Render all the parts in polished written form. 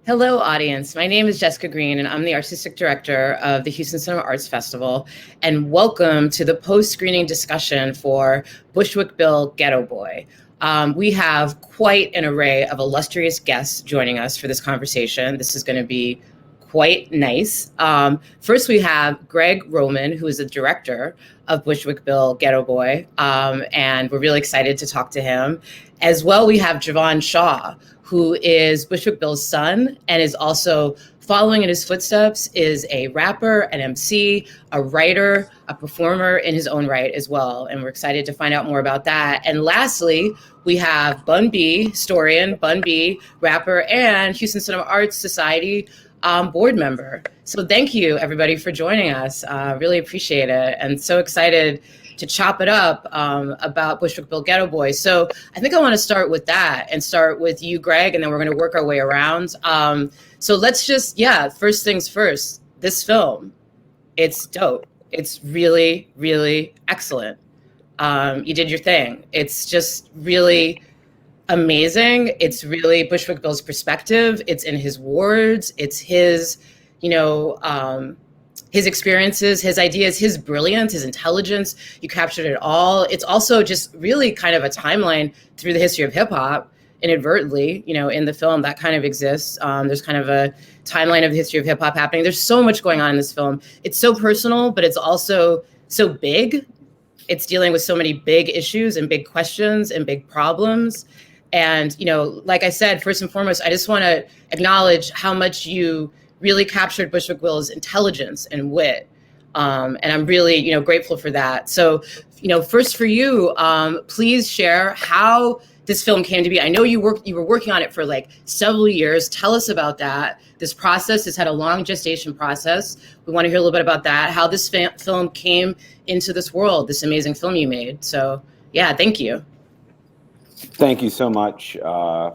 Hello, audience. My name is Jessica Green, and I'm the artistic director of the Houston Cinema Arts Festival. And welcome to the post-screening discussion for Bushwick Bill, Geto Boy. We have quite an array of illustrious guests joining us for this conversation. This is going to be quite nice. First, we have Greg Roman, who is the director of Bushwick Bill, Geto Boy, and we're really excited to talk to him. As well, we have Javon Shaw, who is Bushwick Bill's son and is also following in his footsteps, is a rapper, an MC, a writer, a performer in his own right as well. And we're excited to find out more about that. And lastly, we have Bun B, historian, Bun B, rapper, and Houston Cinema Arts Society board member. So thank you, everybody, for joining us. Really appreciate it. And so excited to chop it up about Bushwick Bill, Geto Boy. So I think I want to start with that and start with you, Greg, and then we're going to work our way around. So let's just, first things first, this film, it's dope. It's really, really excellent. You did your thing. It's just really amazing. It's really Bushwick Bill's perspective. It's in his words. It's his, his experiences, his ideas, his brilliance, his intelligence. You captured it all. It's also just really kind of a timeline through the history of hip hop, inadvertently, in the film that kind of exists. There's kind of a timeline of the history of hip hop happening. There's so much going on in this film. It's so personal, but it's also so big. It's dealing with so many big issues and big questions and big problems. And, like I said, first and foremost, I just want to acknowledge how much you really captured Bushwick Bill's intelligence and wit. And I'm really, grateful for that. So, first for you, please share how this film came to be. I know you were working on it for like several years. Tell us about that. This process has had a long gestation process. We want to hear a little bit about that, how this film came into this world, this amazing film you made. So yeah, thank you. Thank you so much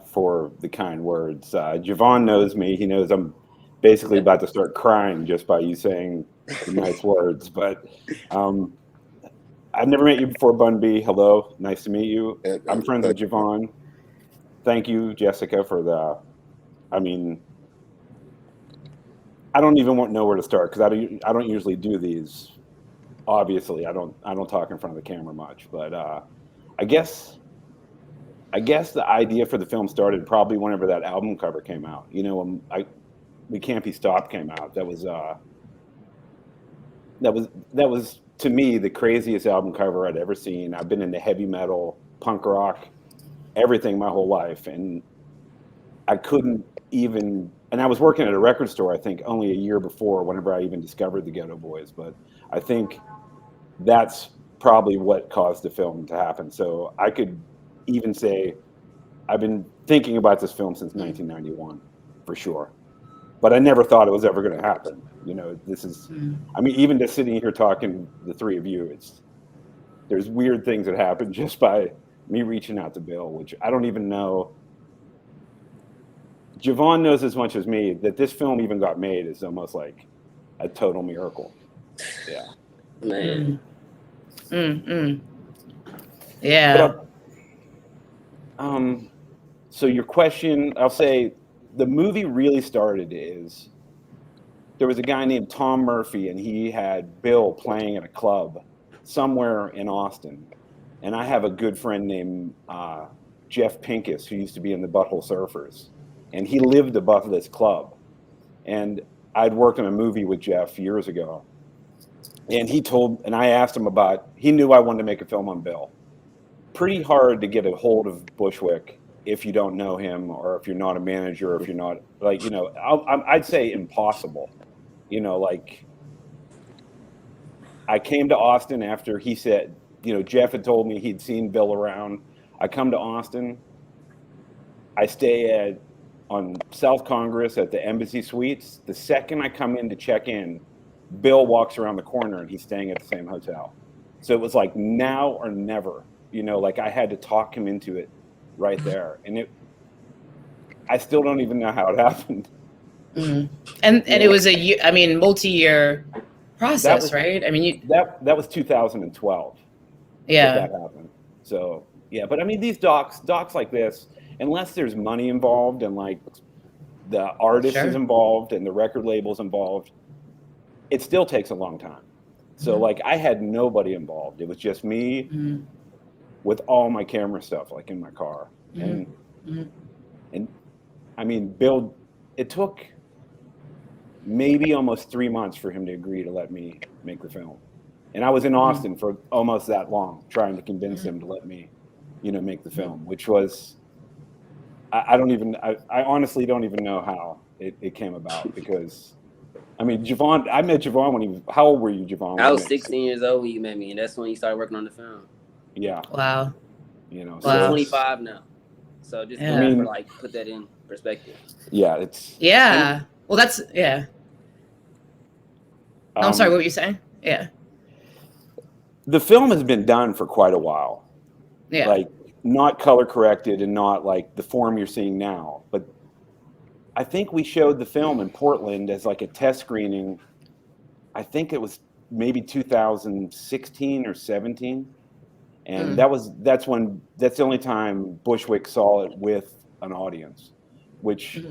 for the kind words. Javon knows me. He knows I'm basically about to start crying just by you saying the nice words. But I've never met you before, Bun B. Hello, nice to meet you. I'm friends with Javon. Thank you, Jessica, for the. I mean, I don't even know where to start because I don't usually do these. Obviously, I don't talk in front of the camera much, but I guess the idea for the film started probably whenever that album cover came out. We Can't Be Stopped came out. That was to me the craziest album cover I'd ever seen. I've been into heavy metal, punk rock, everything my whole life, and I couldn't even. And I was working at a record store, I think, only a year before, whenever I even discovered the Geto Boys. But I think that's probably what caused the film to happen. So I could even say I've been thinking about this film since 1991, for sure. But I never thought it was ever going to happen. This is, I mean, even just sitting here talking, the three of you, there's weird things that happen just by me reaching out to Bill, which I don't even know. Javon knows as much as me that this film even got made is almost like a total miracle. Yeah. Man. Yeah. But, so your question, I'll say the movie really started is there was a guy named Tom Murphy and he had Bill playing at a club somewhere in Austin. And I have a good friend named Jeff Pincus who used to be in the Butthole Surfers. And he lived above this club. And I'd worked on a movie with Jeff years ago. And I asked him he knew I wanted to make a film on Bill. Pretty hard to get a hold of Bushwick if you don't know him or if you're not a manager or if you're not I'd say impossible. I came to Austin after he said, Jeff had told me he'd seen Bill around. I come to Austin. I stay on South Congress at the Embassy Suites. The second I come in to check in, Bill walks around the corner and he's staying at the same hotel. So it was like now or never. I had to talk him into it right there. And I still don't even know how it happened. And it was a multi-year process, right? I mean, that was 2012. Yeah. That happened. So yeah, but I mean, these docs like this, unless there's money involved and the artist Sure. is involved and the record label's involved, it still takes a long time. So like I had nobody involved. It was just me with all my camera stuff, like in my car. And I mean, Bill, it took maybe almost 3 months for him to agree to let me make the film. And I was in Austin for almost that long, trying to convince him to let me, make the film, which was, I honestly don't even know how it came about, because, I mean, Javon, I met Javon when how old were you, Javon? I was 16 years old when you met me, and that's when you started working on the film. Yeah. Wow. I'm so 25 now. So just put that in perspective. Yeah, it's. Yeah. Well, that's, yeah. No, I'm sorry, what were you saying? Yeah. The film has been done for quite a while. Yeah. Like, not color corrected and not like the form you're seeing now. But I think we showed the film in Portland as like a test screening. I think it was maybe 2016 or 17. And that's the only time Bushwick saw it with an audience, which,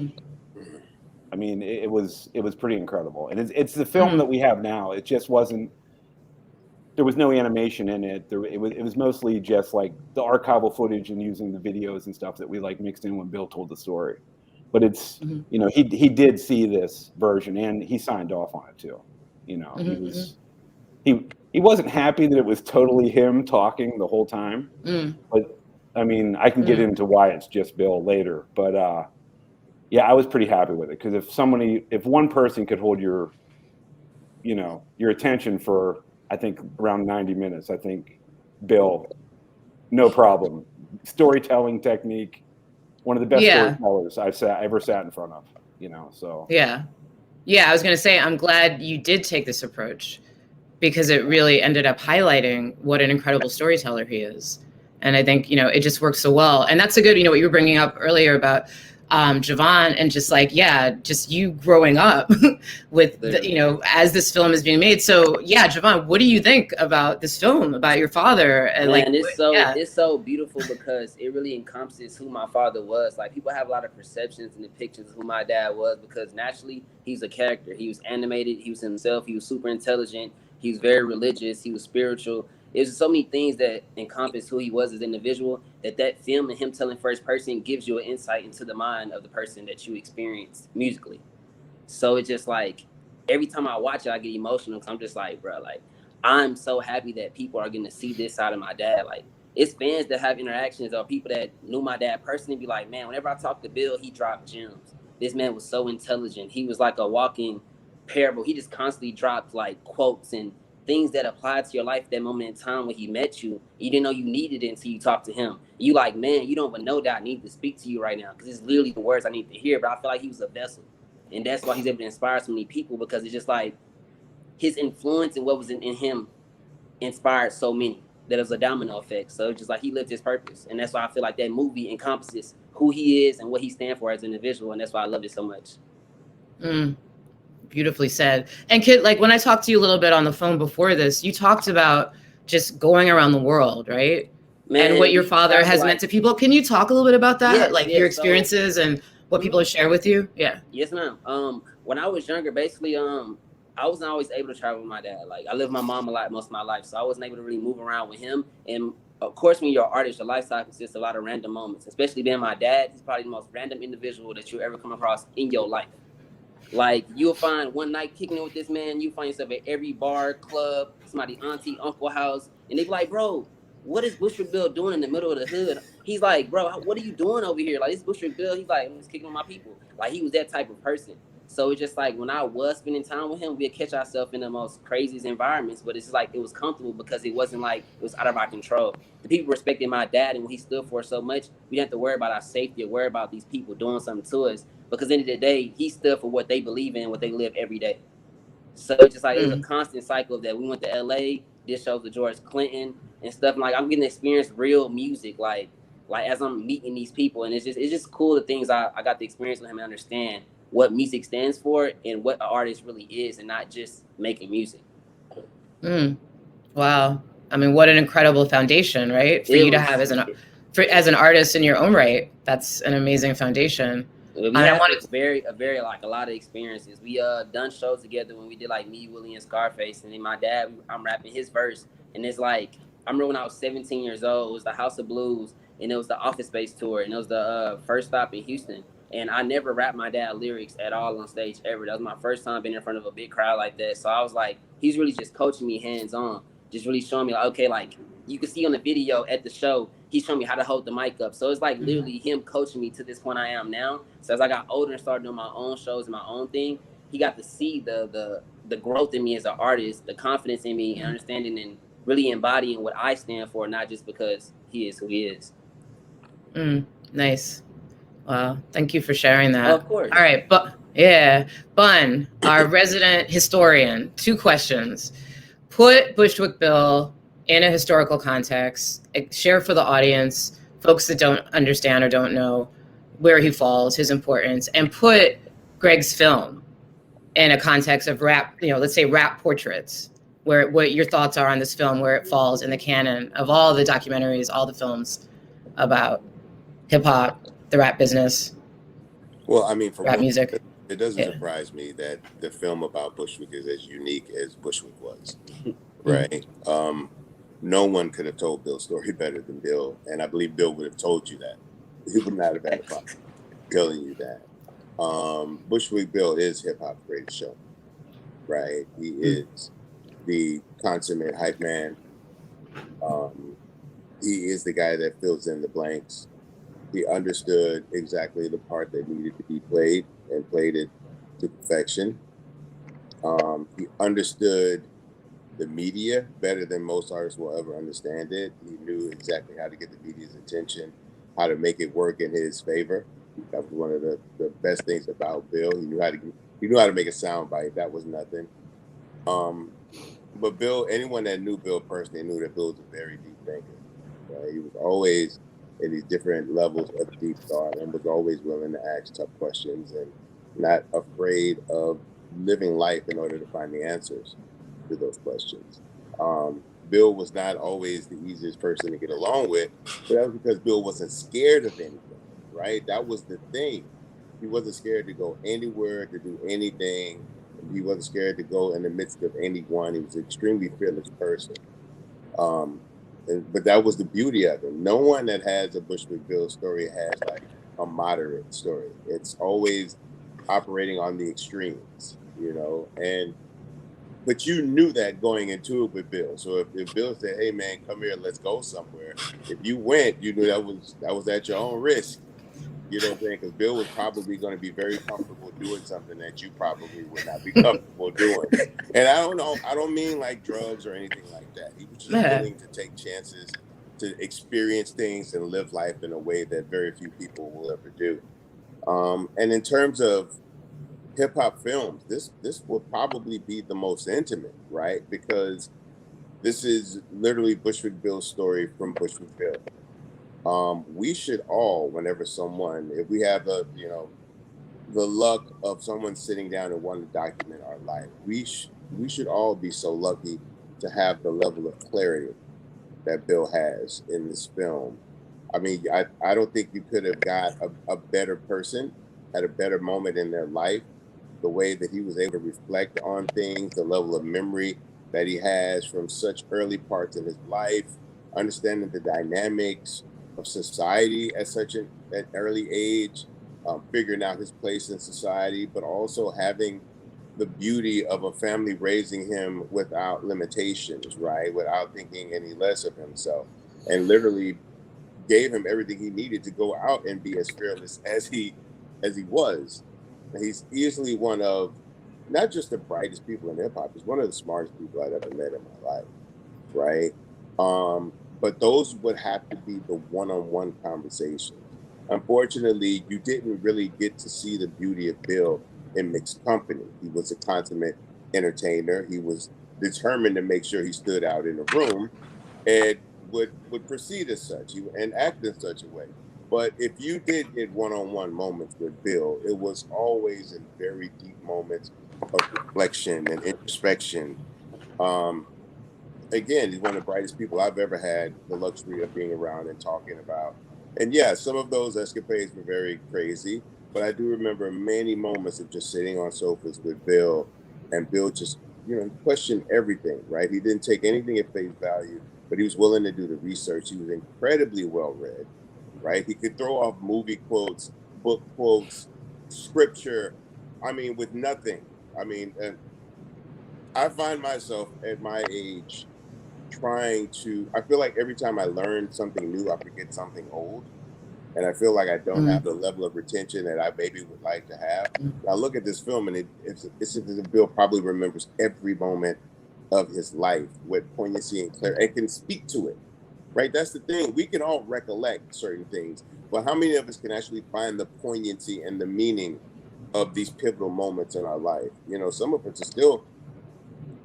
I mean, it was pretty incredible. And it's the film that we have now. It just wasn't, there was no animation in it. It was mostly just like the archival footage and using the videos and stuff that we like mixed in when Bill told the story. But it's, he did see this version and he signed off on it too. He wasn't happy that it was totally him talking the whole time. But I mean, I can get into why it's just Bill later. But yeah, I was pretty happy with it, because if one person could hold your attention for, I think, around 90 minutes, I think Bill, no problem. Storytelling technique, one of the best storytellers I've ever sat in front of, so. Yeah. Yeah, I was going to say, I'm glad you did take this approach, because it really ended up highlighting what an incredible storyteller he is. And I think, it just works so well. And that's a good, what you were bringing up earlier about Javon, and just like, just you growing up with, as this film is being made. So yeah, Javon, what do you think about this film, about your father? And Man, it's so beautiful, because it really encompasses who my father was. Like, people have a lot of perceptions and depictions of who my dad was, because naturally he's a character. He was animated. He was himself. He was super intelligent. He was very religious. He was spiritual. There's so many things that encompass who he was as an individual, that film and him telling first person gives you an insight into the mind of the person that you experienced musically. So it's just like, every time I watch it, I get emotional, because I'm just like, bro, like, I'm so happy that people are getting to see this side of my dad. Like, it's fans that have interactions, or people that knew my dad personally be like, man, whenever I talk to Bill, he dropped gems. This man was so intelligent. He was like a walking parable. He just constantly dropped like quotes and things that applied to your life that moment in time when he met you. You didn't know you needed it until you talked to him. You like, man, you don't even know that I need to speak to you right now, because it's literally the words I need to hear. But I feel like he was a vessel. And that's why he's able to inspire so many people, because it's just like his influence and what was in him inspired so many, that it was a domino effect. So it's just like he lived his purpose. And that's why I feel like that movie encompasses who he is and what he stands for as an individual. And that's why I loved it so much. Beautifully said. And Kit, like, when I talked to you a little bit on the phone before this, you talked about just going around the world, right? Man, and what your father has meant to people. Can you talk a little bit about that? Your experiences and what people have shared with you? Yeah. Yes, ma'am. When I was younger, basically, I wasn't always able to travel with my dad. Like, I lived with my mom a lot most of my life, so I wasn't able to really move around with him. And of course, when you're an artist, your lifestyle consists of a lot of random moments, especially being my dad. He's probably the most random individual that you'll ever come across in your life. Like, you'll find one night kicking it with this man, you find yourself at every bar, club, somebody auntie, uncle house, and they be like, bro, what is Bushwick Bill doing in the middle of the hood? He's like, bro, what are you doing over here? Like, this Bushwick Bill, he's like, I'm just kicking with my people. Like, he was that type of person. So it's just like, when I was spending time with him, we'd catch ourselves in the most craziest environments, but it's just like, it was comfortable, because it wasn't like it was out of our control. The people respected my dad and what he stood for so much, we didn't have to worry about our safety or worry about these people doing something to us, because at the end of the day, he stood for what they believe in, what they live every day. So it's just like, it was a constant cycle of that. We went to LA, did shows with George Clinton and stuff. And like, I'm getting to experience real music, like as I'm meeting these people. And it's just cool, the things I got to experience with him and understand what music stands for and what an artist really is, and not just making music. Wow. I mean, what an incredible foundation, right? For you to have as an artist in your own right. That's an amazing foundation. We I had wanted a very like a lot of experiences. We done shows together when we did like Me, Willie, and Scarface, and then my dad, I'm rapping his verse, and it's like I remember when I was 17 years old, it was the House of Blues, and it was the Office Space tour, and it was the first stop in Houston, and I never rapped my dad lyrics at all on stage ever. That was my first time being in front of a big crowd like that, so I was like, he's really just coaching me hands on, just really showing me like, okay, like you can see on the video at the show, he's showing me how to hold the mic up. So it's like literally him coaching me to this point I am now. So as I got older and started doing my own shows and my own thing, he got to see the growth in me as an artist, the confidence in me, and understanding and really embodying what I stand for, not just because he is who he is. Nice. Wow. Thank you for sharing that. Of course. All right. But yeah, Bun, our resident historian, 2 questions. Put Bushwick Bill in a historical context, share for the audience, folks that don't understand or don't know where he falls, his importance, and put Greg's film in a context of rap, let's say rap portraits, what your thoughts are on this film, where it falls in the canon of all the documentaries, all the films about hip hop, the rap business. Well, I mean, for rap one, music. It doesn't surprise me that the film about Bushwick is as unique as Bushwick was, right? No one could have told Bill's story better than Bill, and I believe Bill would have told you that. He would not have had a problem telling you that. Bushwick Bill is hip hop's greatest show, right? He is the consummate hype man. He is the guy that fills in the blanks. He understood exactly the part that needed to be played and played it to perfection. He understood the media better than most artists will ever understand it. He knew exactly how to get the media's attention, how to make it work in his favor. That was one of the best things about Bill. He knew how to make a sound bite. That was nothing. But Bill, anyone that knew Bill personally knew that Bill was a very deep thinker. Right? He was always in these different levels of deep thought and was always willing to ask tough questions and not afraid of living life in order to find the answers to those questions. Bill was not always the easiest person to get along with, but that was because Bill wasn't scared of anything, right? That was the thing. He wasn't scared to go anywhere, to do anything. He wasn't scared to go in the midst of anyone. He was an extremely fearless person. But that was the beauty of it. No one that has a Bushwick Bill story has like a moderate story. It's always operating on the extremes, but you knew that going into it with Bill. So if Bill said, "Hey man, come here, let's go somewhere," if you went, you knew that was at your own risk. You know what I'm saying? Because Bill was probably going to be very comfortable doing something that you probably would not be comfortable doing. And I don't mean like drugs or anything like that. He was just willing to take chances, to experience things and live life in a way that very few people will ever do. And in terms of hip hop films, this will probably be the most intimate, right? Because this is literally Bushwick Bill's story from Bushwick Bill. We should all, whenever if we have the luck of someone sitting down and wanting to document our life, we should all be so lucky to have the level of clarity that Bill has in this film. I mean, I don't think you could have got a better person at a better moment in their life. The way that he was able to reflect on things, the level of memory that he has from such early parts in his life, understanding the dynamics of society at such an early age, figuring out his place in society, but also having the beauty of a family raising him without limitations, right? Without thinking any less of himself, and literally gave him everything he needed to go out and be as fearless as he was. He's easily one of not just the brightest people in hip hop, he's one of the smartest people I've ever met in my life, right? But those would have to be the one-on-one conversations. Unfortunately, you didn't really get to see the beauty of Bill in mixed company. He was a consummate entertainer. He was determined to make sure he stood out in the room and would proceed as such and act in such a way. But if you did get one-on-one moments with Bill, it was always in very deep moments of reflection and introspection. Again, he's one of the brightest people I've ever had the luxury of being around and talking about. And yeah, some of those escapades were very crazy, but I do remember many moments of just sitting on sofas with Bill, and Bill just, questioned everything, right? He didn't take anything at face value, but he was willing to do the research. He was incredibly well read, right? He could throw off movie quotes, book quotes, scripture, I mean, with nothing. I mean, and I find myself at my age I feel like every time I learn something new, I forget something old. And I feel like I don't have the level of retention that I maybe would like to have. I look at this film, and it's as if Bill probably remembers every moment of his life with poignancy and clarity, and can speak to it, right? That's the thing. We can all recollect certain things, but how many of us can actually find the poignancy and the meaning of these pivotal moments in our life? Some of us are still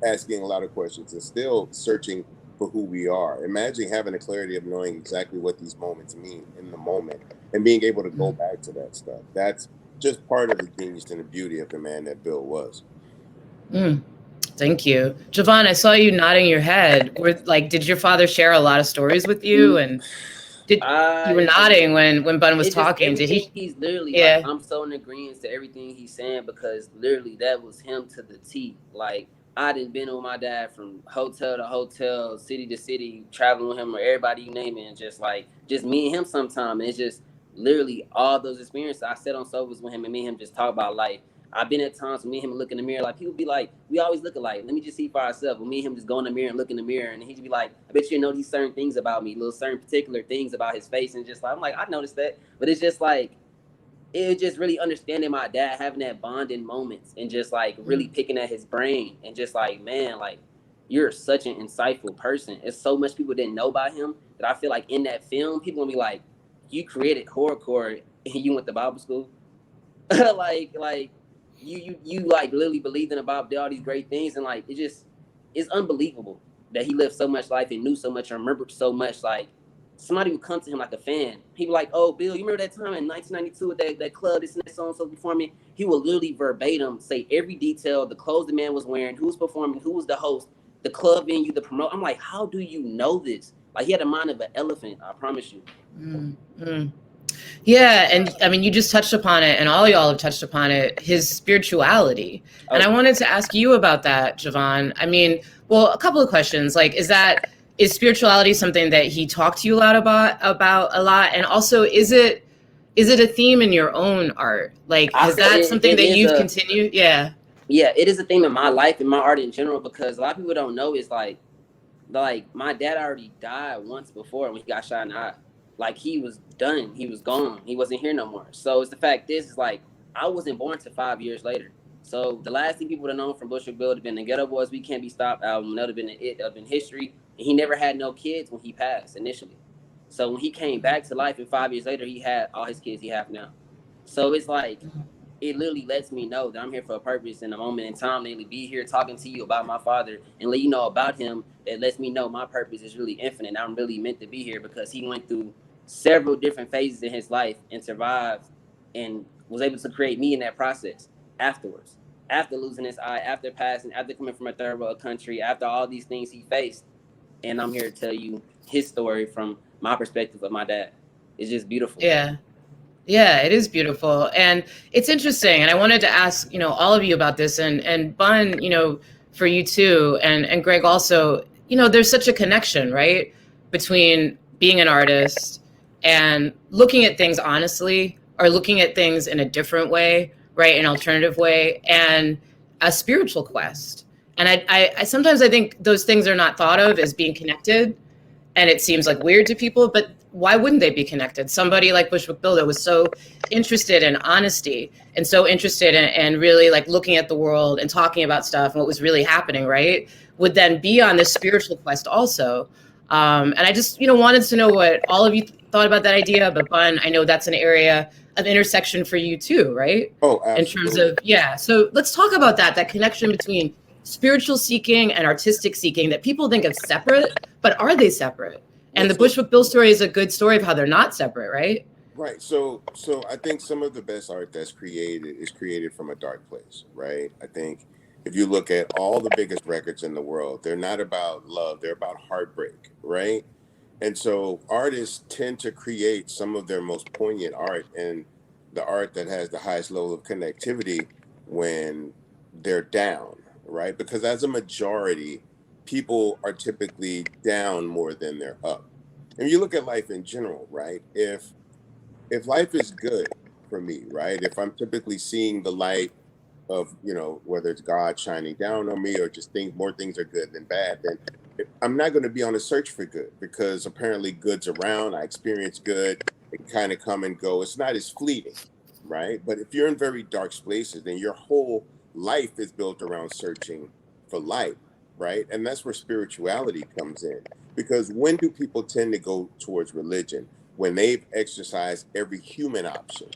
asking a lot of questions and still searching for who we are. Imagine having the clarity of knowing exactly what these moments mean in the moment and being able to go back to that stuff. That's just part of the genius and the beauty of the man that Bill was. Thank you. Javon, I saw you nodding your head. Did your father share a lot of stories with you? And you were nodding when Bun was talking. Did he? He's literally Yeah. I'm so in agreement to everything he's saying, because literally that was him to the T. Like, I done been with my dad from hotel to hotel, city to city, traveling with him, or everybody you name it, and just me and him sometime. And it's just literally all those experiences. I sat on sofas with him, and me and him just talk about life. I've been at times when me and him look in the mirror, like, people be like, we always look alike. Let me just see for ourselves. When me and him just go in the mirror and look in the mirror, and he'd be like, I bet you know these certain things about me, little certain particular things about his face, and just I'm like, I noticed that. But it's just it was just really understanding my dad, having that bonding moments, and just really picking at his brain, and just man, you're such an insightful person. It's so much people didn't know about him that I feel like in that film, people gonna be like, you created horrorcore and you went to Bible school. You literally believed in about all these great things, and it's unbelievable that he lived so much life and knew so much and remembered so much. Somebody would come to him like a fan. He'd be like, oh, Bill, you remember that time in 1992 at that club, this and that, so and so performing? He would literally verbatim say every detail, the clothes the man was wearing, who was performing, who was the host, the club venue, the promote. I'm like, how do you know this? He had the mind of an elephant, I promise you. Yeah, and I mean, you just touched upon it, and all y'all have touched upon it, his spirituality. And I wanted to ask you about that, Javon. I mean, well, a couple of questions. Is spirituality something that he talked to you a lot about a lot? And also, is it a theme in your own art? Is that something that you've continued? Yeah. Yeah, it is a theme in my life and my art in general, because a lot of people don't know is my dad already died once before when he got shot in the eye. He was done. He was gone. He wasn't here no more. So it's the fact is I wasn't born till 5 years later. So the last thing people would have known from Bushwick Bill would have been the Geto Boys, We Can't Be Stopped album. That would have been it of in history. And he never had no kids when he passed initially. So when he came back to life, and 5 years later, he had all his kids he have now. So it's it literally lets me know that I'm here for a purpose in a moment in time, to be here talking to you about my father and let you know about him. That lets me know my purpose is really infinite. I'm really meant to be here because he went through several different phases in his life and survived and was able to create me in that process afterwards. After losing his eye, after passing, after coming from a third world country, after all these things he faced. And I'm here to tell you his story from my perspective of my dad. It's just beautiful. Yeah, it is beautiful. And it's interesting. And I wanted to ask, all of you about this, and Bun, for you too, and Greg also, there's such a connection, right, between being an artist and looking at things honestly, or looking at things in a different way, right, an alternative way, and a spiritual quest. And I sometimes I think those things are not thought of as being connected, and it seems weird to people, but why wouldn't they be connected? Somebody like Bushwick Bill that was so interested in honesty and so interested in really looking at the world and talking about stuff and what was really happening, right, would then be on this spiritual quest also. And I just, wanted to know what all of you thought about that idea. But Bun, I know that's an area of intersection for you too, right? Oh, absolutely. In terms of, so let's talk about that connection between spiritual seeking and artistic seeking that people think of separate, but are they separate? And the Bushwick Bill story is a good story of how they're not separate, right? Right. So I think some of the best art that's created is created from a dark place, right? I think if you look at all the biggest records in the world, they're not about love, they're about heartbreak, right? And so artists tend to create some of their most poignant art in the art that has the highest level of connectivity when they're down, right? Because as a majority, people are typically down more than they're up. And you look at life in general, right? If life is good for me, right? If I'm typically seeing the light of, whether it's God shining down on me or just more things are good than bad, then I'm not going to be on a search for good, because apparently good's around. I experience good. It kind of come and go. It's not as fleeting, right? But if you're in very dark places, then your whole life is built around searching for light, right? And that's where spirituality comes in. Because when do people tend to go towards religion? When they've exercised every human option,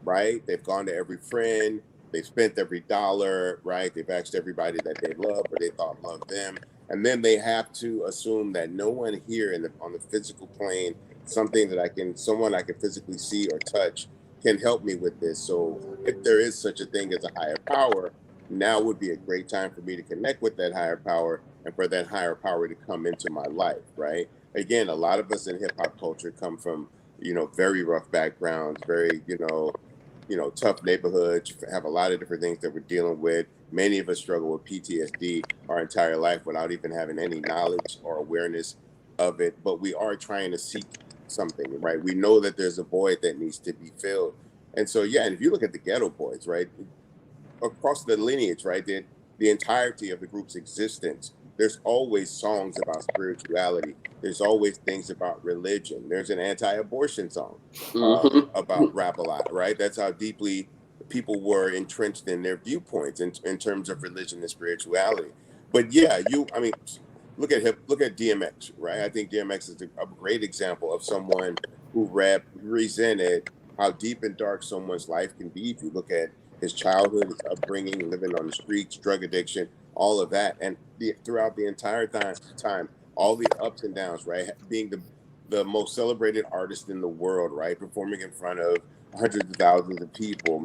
right? They've gone to every friend, they've spent every dollar, right? They've asked everybody that they love or they thought loved them. And then they have to assume that no one here on the physical plane, someone I can physically see or touch, can help me with this. So if there is such a thing as a higher power, now would be a great time for me to connect with that higher power and for that higher power to come into my life, right? Again, a lot of us in hip hop culture come from, very rough backgrounds, very, tough neighborhoods, have a lot of different things that we're dealing with. Many of us struggle with PTSD our entire life without even having any knowledge or awareness of it. But we are trying to seek something, right? We know that there's a void that needs to be filled. And so, yeah, and if you look at the Geto Boys, right, across the lineage, right, the entirety of the group's existence, there's always songs about spirituality. There's always things about religion. There's an anti-abortion song about rap a lot, right? That's how deeply people were entrenched in their viewpoints in terms of religion and spirituality. But yeah, look at DMX, right? I think DMX is a great example of someone who represented how deep and dark someone's life can be. If you look at his childhood, his upbringing, living on the streets, drug addiction, all of that, and throughout the entire time, all the ups and downs, right? Being the most celebrated artist in the world, right? Performing in front of hundreds of thousands of people,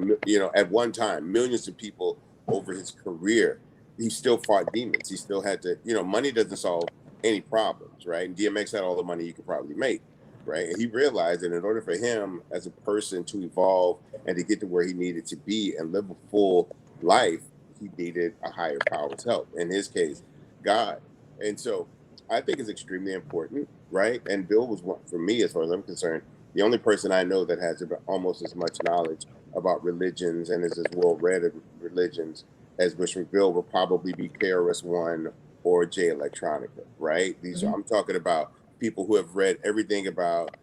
at one time, millions of people over his career. He still fought demons. He still had to, money doesn't solve any problems, right? And DMX had all the money he could probably make, right? And he realized that in order for him as a person to evolve and to get to where he needed to be and live a full life, he needed a higher power's help. In his case, God. And so I think it's extremely important, right? And Bill was one, for me, as far as I'm concerned, the only person I know that has almost as much knowledge about religions and is as well read of religions as Bushwick Bill will probably be KRS-One or Jay Electronica, right? I'm talking about people who have read everything about,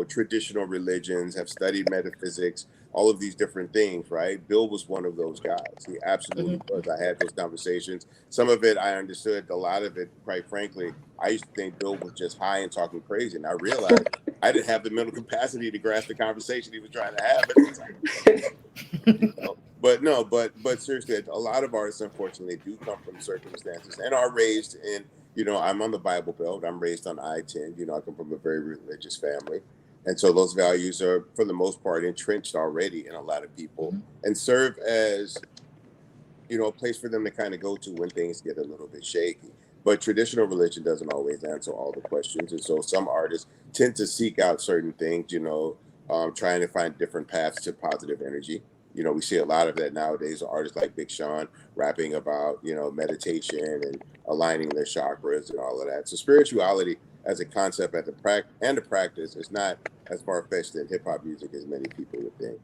traditional religions, have studied metaphysics, all of these different things, right? Bill was one of those guys. He absolutely was. I had those conversations. Some of it I understood. A lot of it, quite frankly, I used to think Bill was just high and talking crazy. And I realized I didn't have the mental capacity to grasp the conversation he was trying to have at the time. But seriously, a lot of artists, unfortunately, do come from circumstances and are raised in, I'm on the Bible Belt. I'm raised on I-10. I come from a very religious family. And so those values are, for the most part, entrenched already in a lot of people and serve as, a place for them to kind of go to when things get a little bit shaky. But traditional religion doesn't always answer all the questions. And so some artists tend to seek out certain things, trying to find different paths to positive energy. We see a lot of that nowadays. Artists like Big Sean rapping about, meditation and aligning their chakras and all of that. So spirituality as a concept and a practice is not as far-fetched in hip-hop music as many people would think.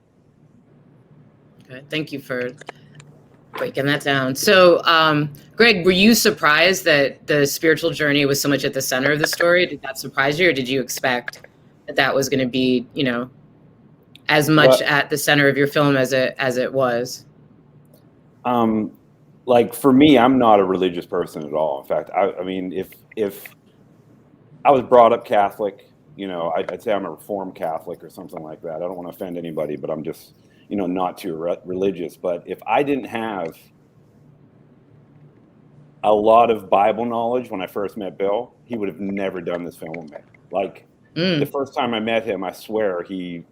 Okay, thank you for breaking that down. So, Greg, were you surprised that the spiritual journey was so much at the center of the story? Did that surprise you, or did you expect that was going to be, as much at the center of your film as it was? Like for me, I'm not a religious person at all. In fact, I mean, if I was brought up Catholic, I'd say I'm a Reformed Catholic or something like that. I don't want to offend anybody, but I'm just, not too religious. But if I didn't have a lot of Bible knowledge when I first met Bill, he would have never done this film with me. Like the first time I met him, I swear he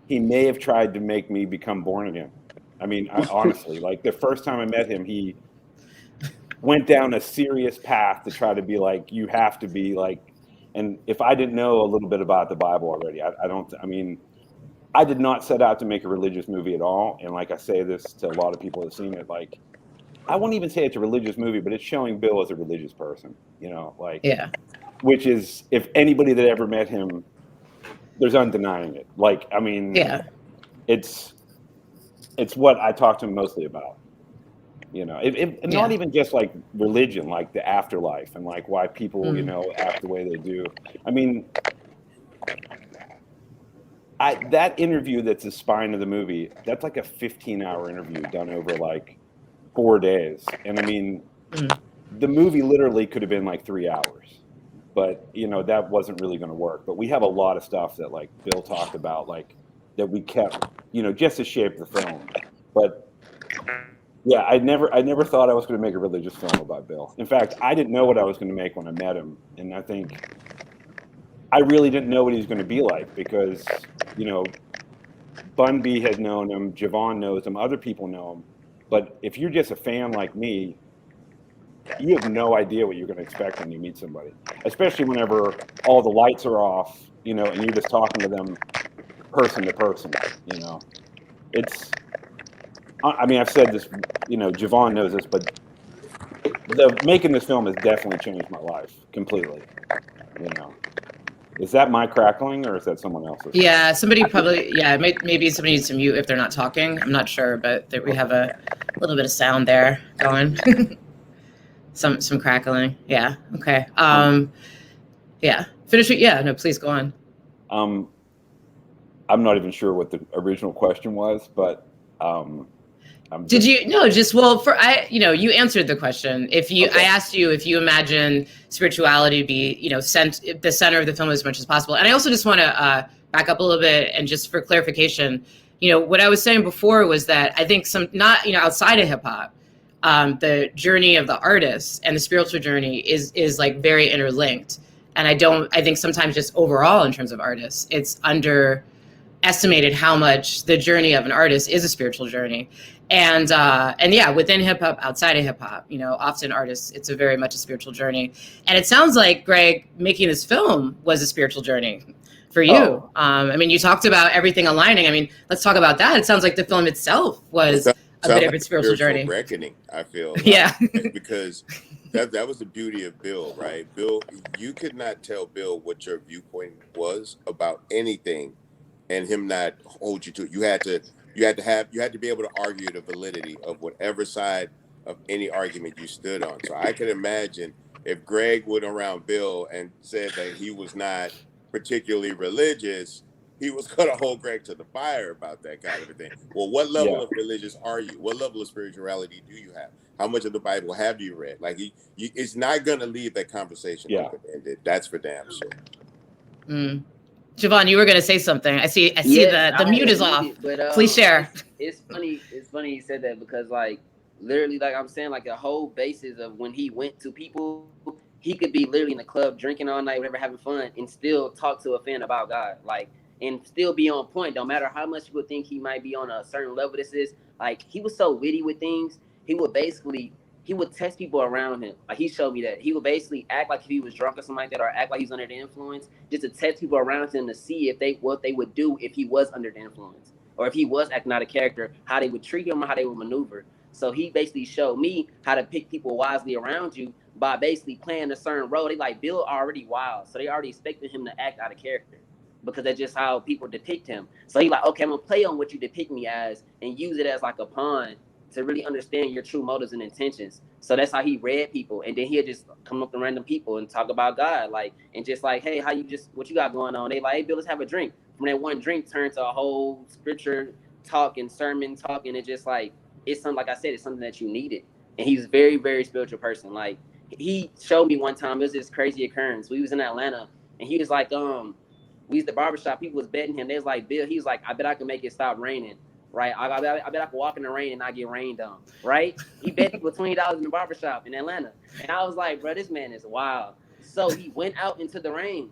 may have tried to make me become born again. I mean, honestly, like the first time I met him, he went down a serious path to try to be like, you have to be like, and if I didn't know a little bit about the Bible already, I did not set out to make a religious movie at all. And like I say this to a lot of people who've seen it, like, I won't even say it's a religious movie, but it's showing Bill as a religious person, like, which is, if anybody that ever met him, there's undenying it. Like, I mean, it's what I talk to him mostly about, not even just like religion, like the afterlife and like why people, act the way they do. I mean, that interview that's the spine of the movie, that's like a 15-hour interview done over like 4 days. And I mean, the movie literally could have been like 3 hours, but that wasn't really going to work. But we have a lot of stuff that like Bill talked about, like that we kept, just to shape the film. But yeah, I never thought I was going to make a religious film about Bill. In fact, I didn't know what I was going to make when I met him. And I think I really didn't know what he was going to be like because, Bun B had known him, Javon knows him, other people know him. But if you're just a fan like me, you have no idea what you're going to expect when you meet somebody, especially whenever all the lights are off, and you're just talking to them person to person, It's, I mean, I've said this, Javon knows this, but making this film has definitely changed my life completely, Is that my crackling or is that someone else's? Yeah, somebody probably, maybe somebody needs to mute if they're not talking. I'm not sure, but we have a little bit of sound there going. some crackling. Yeah. Okay. Yeah. Finish it. Yeah. No, please go on. I'm not even sure what the original question was, but Did you no? Just you answered the question. I asked you if you imagine spirituality to be the center of the film as much as possible, and I also just want to back up a little bit and just for clarification, what I was saying before was that I think outside of hip hop, the journey of the artist and the spiritual journey is like very interlinked, and I think sometimes just overall in terms of artists, it's underestimated how much the journey of an artist is a spiritual journey. And yeah, within hip hop, outside of hip hop, often artists, it's a very much a spiritual journey. And it sounds like, Greg, making this film was a spiritual journey for you. Oh. I mean, you talked about everything aligning. I mean, let's talk about that. It sounds like the film itself was a bit of a spiritual journey. Reckoning, I feel. Yeah. Because that was the beauty of Bill, right? Bill, you could not tell Bill what your viewpoint was about anything and him not hold you to it. You had to be able to argue the validity of whatever side of any argument you stood on. So I can imagine if Greg went around Bill and said that he was not particularly religious, he was going to hold Greg to the fire about that kind of a thing. Well, what level of religious are you? What level of spirituality do you have? How much of the Bible have you read? Like, it's not going to leave that conversation open-ended. That's for damn sure. Javon, you were going to say something. I see that the mute is off. But, please share. It's funny you said that because, like, literally, like I'm saying, like, the whole basis of when he went to people, he could be literally in the club drinking all night, whatever, having fun, and still talk to a fan about God, like, and still be on point. Don't matter how much people think he might be on a certain level. This is like, he was so witty with things. He would test people around him. Like, he showed me that he would basically act like if he was drunk or something like that, or act like he's under the influence, just to test people around him to see what they would do if he was under the influence, or if he was acting out of character, how they would treat him or how they would maneuver. So he basically showed me how to pick people wisely around you by basically playing a certain role. They like, Bill already wild, so they already expected him to act out of character because that's just how people depict him. So he like, okay, I'm gonna play on what you depict me as and use it as like a pawn to really understand your true motives and intentions. So that's how he read people. And then he'll just come up to random people and talk about God, like, and just like, hey, what you got going on? They like, hey, Bill, let's have a drink. From that one drink turned to a whole scripture talk and sermon talk. And it just like, it's something, like I said, it's something that you needed. And he's a very, very spiritual person. Like, he showed me one time, it was this crazy occurrence. We was in Atlanta and he was like, we was at the barbershop, people was betting him. They was like, Bill, he's like, I bet I can make it stop raining. Right, I bet I can walk in the rain and not get rained on. Right, he bet people $20 in the barbershop in Atlanta, and I was like, bro, this man is wild. So he went out into the rain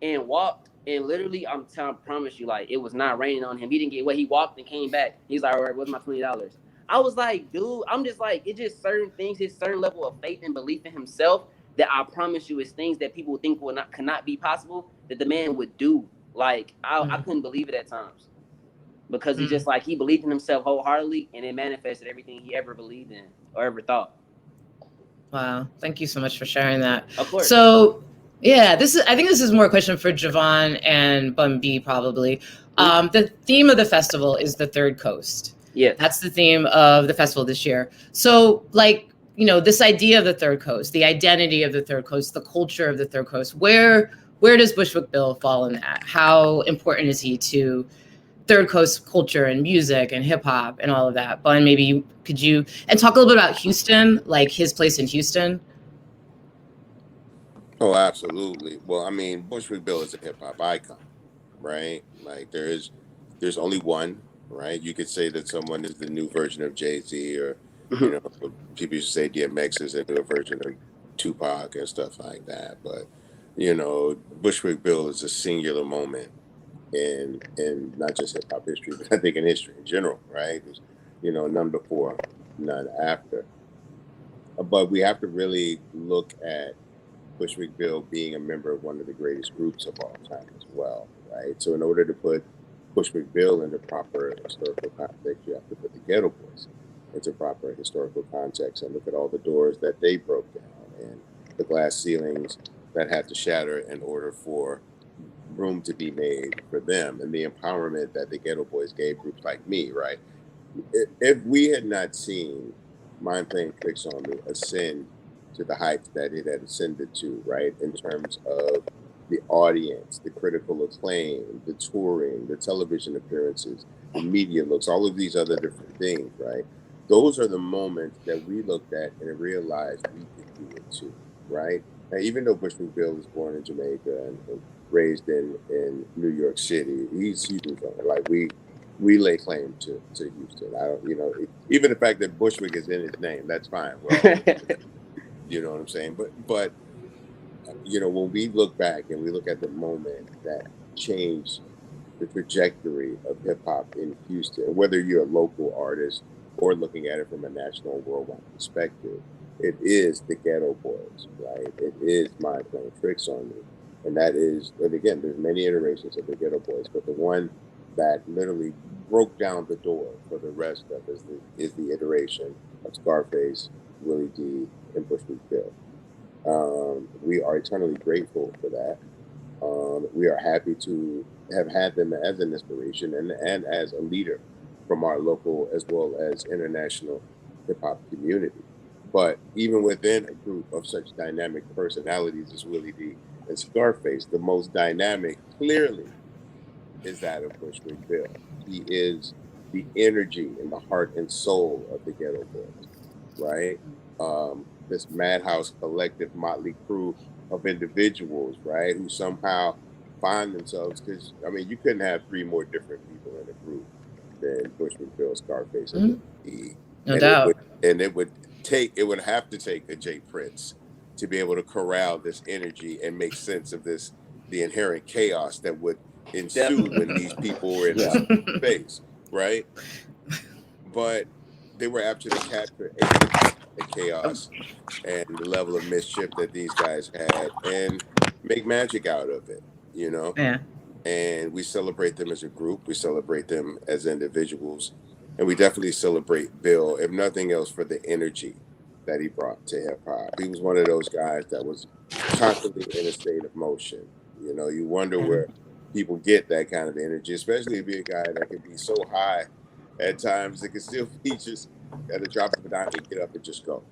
and walked, and literally, I promise you, like, it was not raining on him. He didn't get wet. He walked and came back. He's like, all right, what's my $20? I was like, dude, I'm just like, it's just certain things, his certain level of faith and belief in himself that I promise you is things that people think cannot be possible that the man would do. Like I Mm. couldn't believe it at times because he Mm. just like he believed in himself wholeheartedly, and it manifested everything he ever believed in or ever thought. Wow. Thank you so much for sharing that. Of course. So, yeah, I think this is more a question for Javon and Bun B probably. The theme of the festival is the Third Coast. Yeah. That's the theme of the festival this year. So, like, you know, this idea of the Third Coast, the identity of the Third Coast, the culture of the Third Coast, where does Bushwick Bill fall in that? How important is he to Third Coast culture and music and hip hop and all of that? Bun, maybe could you talk a little bit about Houston, like his place in Houston? Oh, absolutely. Well, I mean, Bushwick Bill is a hip hop icon, right? Like there's only one, right? You could say that someone is the new version of Jay-Z, or you know, people used to say DMX is a new version of Tupac and stuff like that. But you know, Bushwick Bill is a singular moment in not just hip hop history, but I think in history in general, right? There's, you know, none before, none after. But we have to really look at Bushwick Bill being a member of one of the greatest groups of all time as well, right? So in order to put Bushwick Bill into proper historical context, you have to put the Geto Boys into proper historical context and look at all the doors that they broke down and the glass ceilings that had to shatter in order for room to be made for them, and the empowerment that the Geto Boys gave groups like me, right? If we had not seen Mind Playing Tricks on Me ascend to the heights that it had ascended to, right, in terms of the audience, the critical acclaim, the touring, the television appearances, the media looks, all of these other different things, right? Those are the moments that we looked at and realized we could do it too, right? Now, even though Bushwick Bill was born in Jamaica and raised in New York City, he's Houston. Like we lay claim to Houston. I don't, you know, even the fact that Bushwick is in his name, that's fine. We're all, you know what I'm saying? But you know, when we look back and we look at the moment that changed the trajectory of hip hop in Houston, whether you're a local artist or looking at it from a national worldwide perspective, it is the Geto Boys, right? It is Mind Playing Tricks on Me. And that is, and again, there's many iterations of the Geto Boys, but the one that literally broke down the door for the rest of is the iteration of Scarface, Willie D, and Bushwick Bill. We are eternally grateful for that. We are happy to have had them as an inspiration and as a leader from our local as well as international hip hop community. But even within a group of such dynamic personalities as Willie D and Scarface, the most dynamic clearly is that of Bushwick Bill. He is the energy and the heart and soul of the Geto Boys, right? This madhouse collective motley crew of individuals, right, who somehow find themselves, because I mean, you couldn't have three more different people in a group than Bushwick Bill, Scarface, and E. No And doubt. it would have to take a Jay Prince to be able to corral this energy and make sense of this, the inherent chaos that would ensue when these people were in this space, right? But they were able to capture a chaos and the level of mischief that these guys had and make magic out of it, you know? Yeah. And we celebrate them as a group, we celebrate them as individuals, and we definitely celebrate Bill, if nothing else, for the energy that he brought to hip hop. He was one of those guys that was constantly in a state of motion. You know, you wonder Yeah. where people get that kind of energy, especially to be a guy that can be so high at times, it can still be just at the drop of a dime, get up and just go.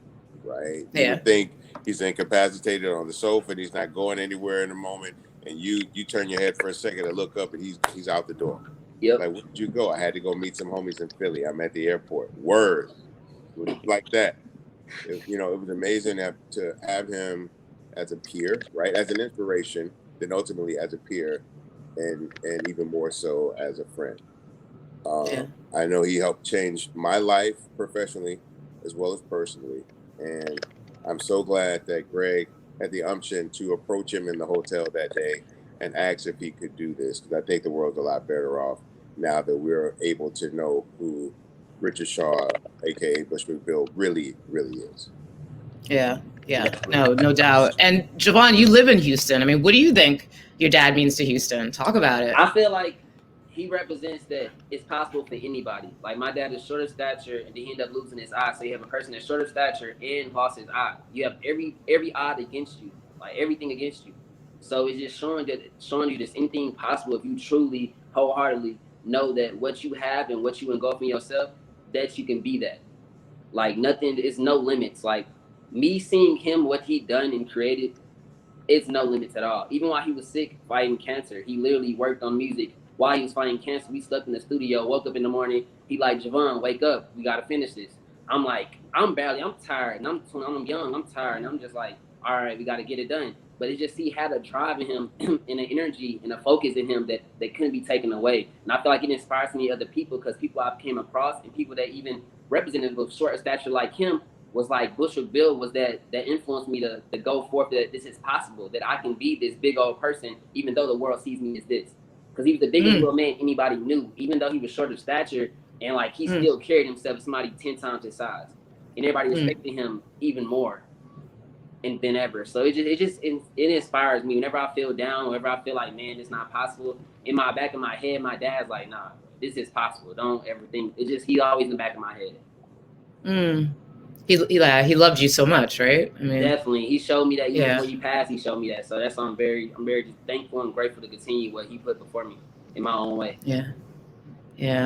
Right? You Yeah. would think he's incapacitated on the sofa and he's not going anywhere in the moment, and you turn your head for a second and look up and he's out the door. Yep. Like, where'd you go? I had to go meet some homies in Philly. I'm at the airport. Word. Like that. You know, it was amazing to have him as a peer, right? As an inspiration, then ultimately as a peer, and even more so as a friend. Yeah. I know he helped change my life professionally as well as personally. And I'm so glad that Greg had the umption to approach him in the hotel that day and ask if he could do this, because I think the world's a lot better off now that we're able to know who Richard Shaw, aka Bushwick Bill, really is. Yeah. Yeah, no doubt. And Javon, you live in Houston. I mean, what do you think your dad means to Houston? Talk about it. I feel like he represents that it's possible for anybody. Like my dad is short of stature, and then he ended up losing his eye. So you have a person that's short of stature and lost his eye. You have every odd against you, like everything against you. So it's just showing you there's anything possible if you truly, wholeheartedly know that what you have and what you engulf in yourself, that you can be that. Like nothing is no limits. Like me seeing him, what he done and created, it's no limits at all. Even while he was sick fighting cancer, he literally worked on music while he was fighting cancer. We slept in the studio, woke up in the morning. He like, Javon, wake up. We got to finish this. I'm like, I'm tired. And I'm young, I'm tired. And I'm just like, all right, we got to get it done. But it just, he had a drive in him and an energy and a focus in him that couldn't be taken away. And I feel like it inspires me other people because people I've came across and people that even represented with short stature like him was like Bushwick Bill was that influenced me to go forth that this is possible, that I can be this big old person, even though the world sees me as this. Because he was the biggest little man anybody knew, even though he was short of stature, and like he still carried himself as somebody 10 times his size. And everybody respected him even more than ever. So it inspires me. Whenever I feel down, whenever I feel like, man, it's not possible, in my back of my head, my dad's like, nah, this is possible. Don't ever think. He always in the back of my head. He loved you so much, right? I mean, definitely. He showed me that before he passed. He showed me that. So that's why I'm very just thankful and grateful to continue what he put before me in my own way. Yeah.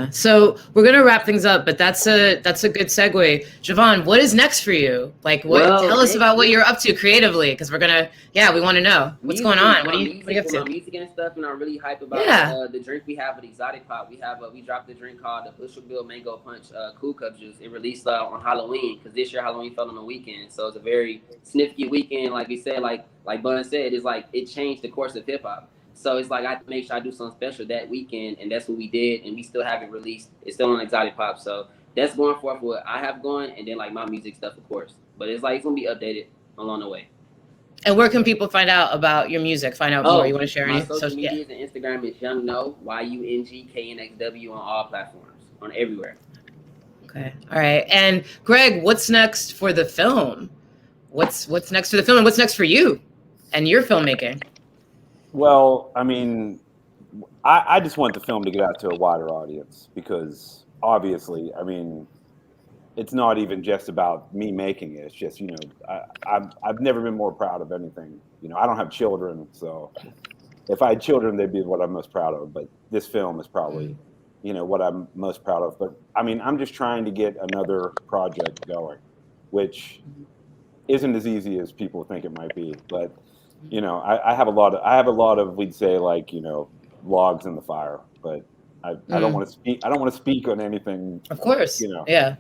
So we're gonna wrap things up, but that's a good segue. Javon, what is next for you? Like, tell us about what you're up to creatively, because we want to know what's going on. What are you up to? My music and stuff, and I'm really hyped about the drink we have with Exotic Pop. We dropped a drink called the Bushwick Bill Mango Punch Cool Cup Juice. It released on Halloween because this year Halloween fell on the weekend, so it's a very snifty weekend. Like we said, like Bun said, it's like it changed the course of hip hop. So it's like I have to make sure I do something special that weekend, and that's what we did, and we still haven't released. It's still on Exotic Pop, so that's going forth what I have going, and then like my music stuff, of course. But it's like it's gonna be updated along the way. And where can people find out about your music? Find out more? You want to share any? My social medias and Instagram is Young No, YUNGKNXW on all platforms, on everywhere. Okay, all right. And Greg, what's next for the film? What's next for the film, and what's next for you and your filmmaking? Well, I mean, I just want the film to get out to a wider audience because obviously, I mean, it's not even just about me making it. It's just, I've never been more proud of anything. I don't have children, so if I had children, they'd be what I'm most proud of. But this film is probably, what I'm most proud of. But I mean, I'm just trying to get another project going, which isn't as easy as people think it might be. But I have a lot of we'd say like logs in the fire, but I don't want to speak. I don't want to speak on anything. Of course. Yeah.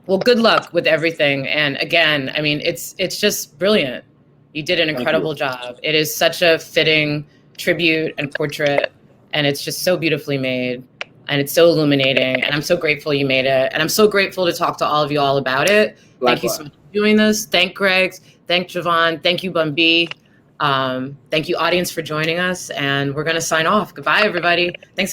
Well, good luck with everything. And again, I mean, it's just brilliant. You did an incredible job. It is such a fitting tribute and portrait, and it's just so beautifully made, and it's so illuminating. And I'm so grateful you made it, and I'm so grateful to talk to all of you all about it. Likewise. Thank you so much for doing this. Thank Greg. Thank Javon. Thank you, Bun B. Thank you, audience, for joining us. And we're going to sign off. Goodbye, everybody. Thanks.